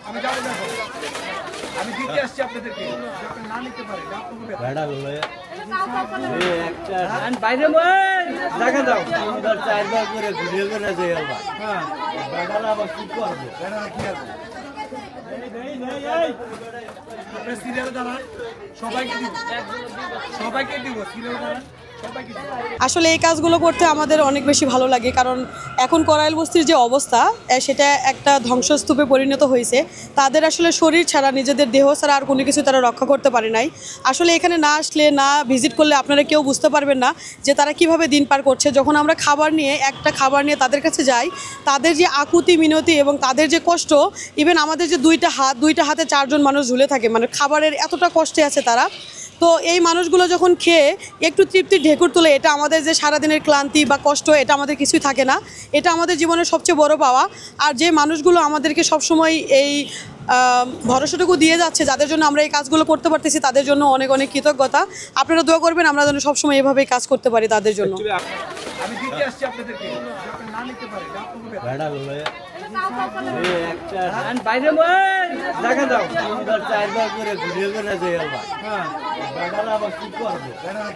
আমি যাবো না, আমি দিতে আসছি আপনাদেরকে, আপনি না নিতে পারেন বাইরে দেখা দাও 4বার করে ঘুরে ঘুরে যাই আবার কি করবো কি আছে সিরিয়াল দাঁড়ান, সবাইকে দিব সিরিয়াল দাঁড়ান। আসলে এই কাজগুলো করতে আমাদের অনেক বেশি ভালো লাগে, কারণ এখন করাইল বস্তির যে অবস্থা সেটা একটা ধ্বংসস্তূপে পরিণত হয়েছে। তাদের আসলে শরীর ছাড়া, নিজেদের দেহ ছাড়া আর কোনো কিছু তারা রক্ষা করতে পারে নাই। আসলে এখানে না আসলে, না ভিজিট করলে আপনারা কেউ বুঝতে পারবেন না যে তারা কিভাবে দিন পার করছে। যখন আমরা খাবার নিয়ে তাদের কাছে যাই, তাদের যে আকুতি মিনতি এবং তাদের যে কষ্ট, ইভেন আমাদের যে দুইটা হাতে 4 জন মানুষ ঝুলে থাকে, মানে খাবারের এতটা কষ্টে আছে তারা। তো এই মানুষগুলো যখন খেয়ে একটু তৃপ্তির ঢেকুর তোলে, এটা আমাদের যে সারাদিনের ক্লান্তি বা কষ্ট, এটা আমাদের কিছুই থাকে না। এটা আমাদের জীবনের সবচেয়ে বড় পাওয়া। আর যে মানুষগুলো আমাদেরকে সবসময় এই ভরসাটুকু দিয়ে যাচ্ছে, যাদের জন্য আমরা এই কাজগুলো করতে পারতেছি, তাদের জন্য অনেক অনেক কৃতজ্ঞতা। আপনারা দোয়া করবেন আমরা যেন সবসময় এভাবেই কাজ করতে পারি তাদের জন্য। আমি দিতে আসছি আপনাদেরকে, আপনি না নিতে পারেন বাইরে দেখা দাও 4বার করে ঘুরে ঘুরে যাই আবার কি করবো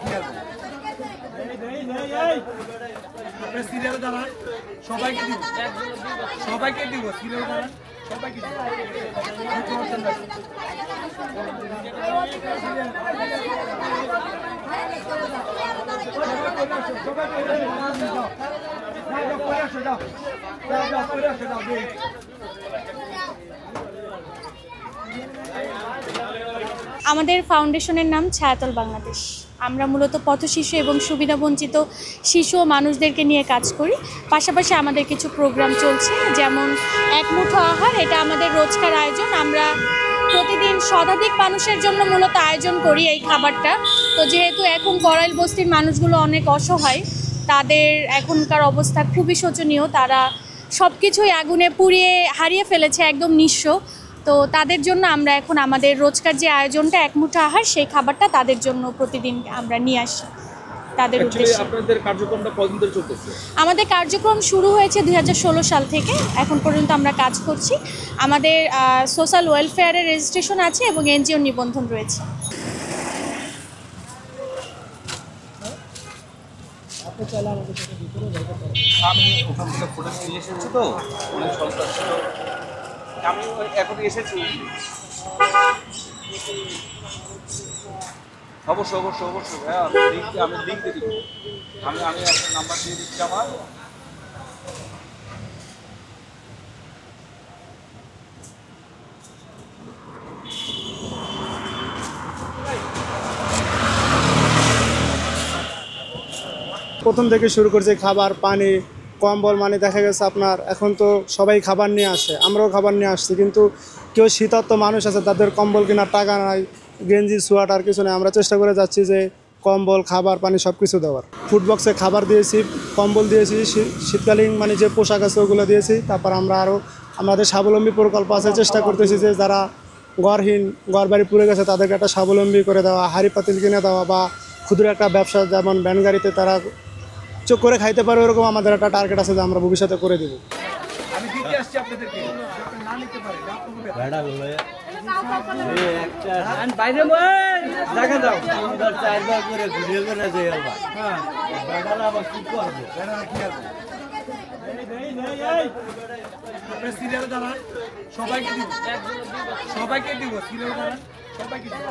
কি আছে আপনি সিরিয়াল দাঁড়ান, সবাইকে দিব সিরিয়াল দাঁড়ান, সবাইকে দিব। আমাদের ফাউন্ডেশনের নাম ছায়াতল বাংলাদেশ। আমরা মূলত পথশিশু এবং সুবিধাবঞ্চিত শিশু ও মানুষদেরকে নিয়ে কাজ করি। পাশাপাশি আমাদের কিছু প্রোগ্রাম চলছে, যেমন এক মুঠো আহার, এটা আমাদের রোজকার আয়োজন। আমরা প্রতিদিন শতাধিক মানুষের জন্য মূলত আয়োজন করি এই খাবারটা। তো যেহেতু এখন করাইল বস্তির মানুষগুলো অনেক অসহায়, তাদের এখনকার অবস্থা খুবই শোচনীয়। তারা সব কিছুই আগুনে পুড়িয়ে হারিয়ে ফেলেছে, একদম নিঃস্ব। তো তাদের জন্য আমরা এখন আমাদের রোজকার যে আয়োজনটা এক মুঠো আহার, সেই খাবারটা তাদের জন্য প্রতিদিন আমরা নিয়ে আসি তাদের উদ্দেশ্যে। আপনাদের কার্যক্রমটা কতদিন ধরে চলতেছে? আমাদের কার্যক্রম শুরু হয়েছে 2016 সাল থেকে, এখন পর্যন্ত আমরা কাজ করছি। আমাদের সোশ্যাল ওয়েলফেয়ারের রেজিস্ট্রেশন আছে এবং এনজিও নিবন্ধন রয়েছে। আমি ওখান থেকে ফুটেজ নিয়ে এসেছি, তো অনেক সন্ত্রাস ছিল, আমি এখন এসেছি। অবশ্যই হ্যাঁ, আমি লিঙ্ক দিয়ে দিব। আমি আপনার নাম্বার দিয়ে দিচ্ছি আমার। প্রথম থেকে শুরু করছে খাবার, পানি, কম্বল, মানে দেখা গেছে আপনার এখন তো সবাই খাবার নিয়ে আসে, আমরাও খাবার নিয়ে আসছি, কিন্তু কেউ শীতার্ত মানুষ আছে, তাদের কম্বল কেনার টাকা নাই, গেঞ্জি সোয়াটার কিছু নেই। আমরা চেষ্টা করে যাচ্ছি যে কম্বল, খাবার, পানি সব কিছু দেওয়ার। ফুড বক্সে খাবার দিয়েছি, কম্বল দিয়েছি, শীতকালীন মানে যে পোশাক আছে ওগুলো দিয়েছি। তারপর আমরা আরও আমাদের স্বাবলম্বী প্রকল্প আছে, চেষ্টা করতেছি যে যারা ঘরহীন, ঘরবাড়ি পুড়ে গেছে তাদেরকে একটা স্বাবলম্বী করে দেওয়া, হাঁড়ি পাতিল কিনে দেওয়া, বা ক্ষুদ্র একটা ব্যবসা, যেমন ভ্যান গাড়িতে তারা চোখ করে খাইতে পারে, ওরকম আমাদের একটা টার্গেট আছে যে আমরা ভবিষ্যতে করে দিব। আমি দিতে আসছি আপনাদেরকে, আপনি না নিতে পারেন বাইরে দেখা দাও 4বার করে ঘুরে ঘুরে যাই আবার কি করবো কি আছে আপনি সিরিয়াল দাঁড়ান, সবাইকে দিব সিরিয়াল দাঁড়ান, সবাইকে দিব।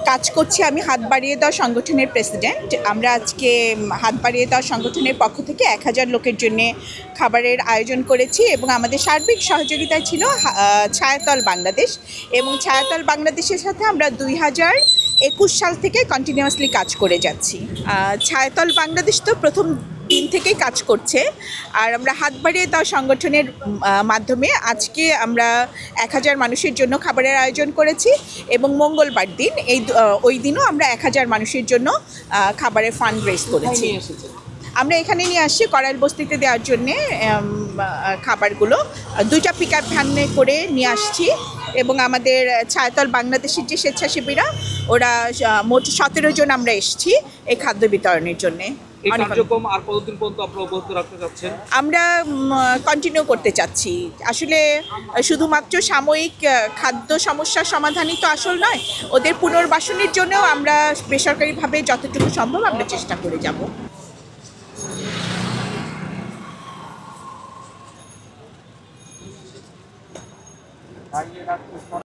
কাজ করছি আমি হাত বাড়িয়ে দেওয়া সংগঠনের প্রেসিডেন্ট। আমরা আজকে হাত বাড়িয়ে দেওয়া সংগঠনের পক্ষ থেকে 1000 লোকের জন্য খাবারের আয়োজন করেছি এবং আমাদের সার্বিক সহযোগিতায় ছিল ছায়াতল বাংলাদেশ, এবং ছায়াতল বাংলাদেশের সাথে আমরা 2021 সাল থেকে কন্টিনিউয়াসলি কাজ করে যাচ্ছি। ছায়াতল বাংলাদেশ তো প্রথম দিন থেকেই কাজ করছে, আর আমরা হাত বাড়িয়ে দেওয়া সংগঠনের মাধ্যমে আজকে আমরা 1000 মানুষের জন্য খাবারের আয়োজন করেছি, এবং মঙ্গলবার দিন ওই দিনও আমরা 1000 মানুষের জন্য খাবারের ফান্ড রেজ করেছি। আমরা এখানে নিয়ে আসছি করাইল বস্তিতে দেওয়ার জন্যে খাবারগুলো 2টা পিকআপ ভ্যানে করে নিয়ে আসছি এবং আমাদের ছায়াতল বাংলাদেশের যে স্বেচ্ছাসেবীরা ওরা মোট 17 জন আমরা এসেছি এই খাদ্য বিতরণের জন্যে। এই কার্যক্রম আর কতদিন পর্যন্ত আপনারা অব্যাহত রাখতে চাচ্ছেন? আমরা কন্টিনিউ করতে চাচ্ছি। আসলে শুধুমাত্র সাময়িক খাদ্য সমস্যার সমাধানই তো আসল নয়, ওদের পুনর্বাসনের জন্যও আমরা বেসরকারিভাবে যতটুকু সম্ভব আমরা চেষ্টা করে যাব।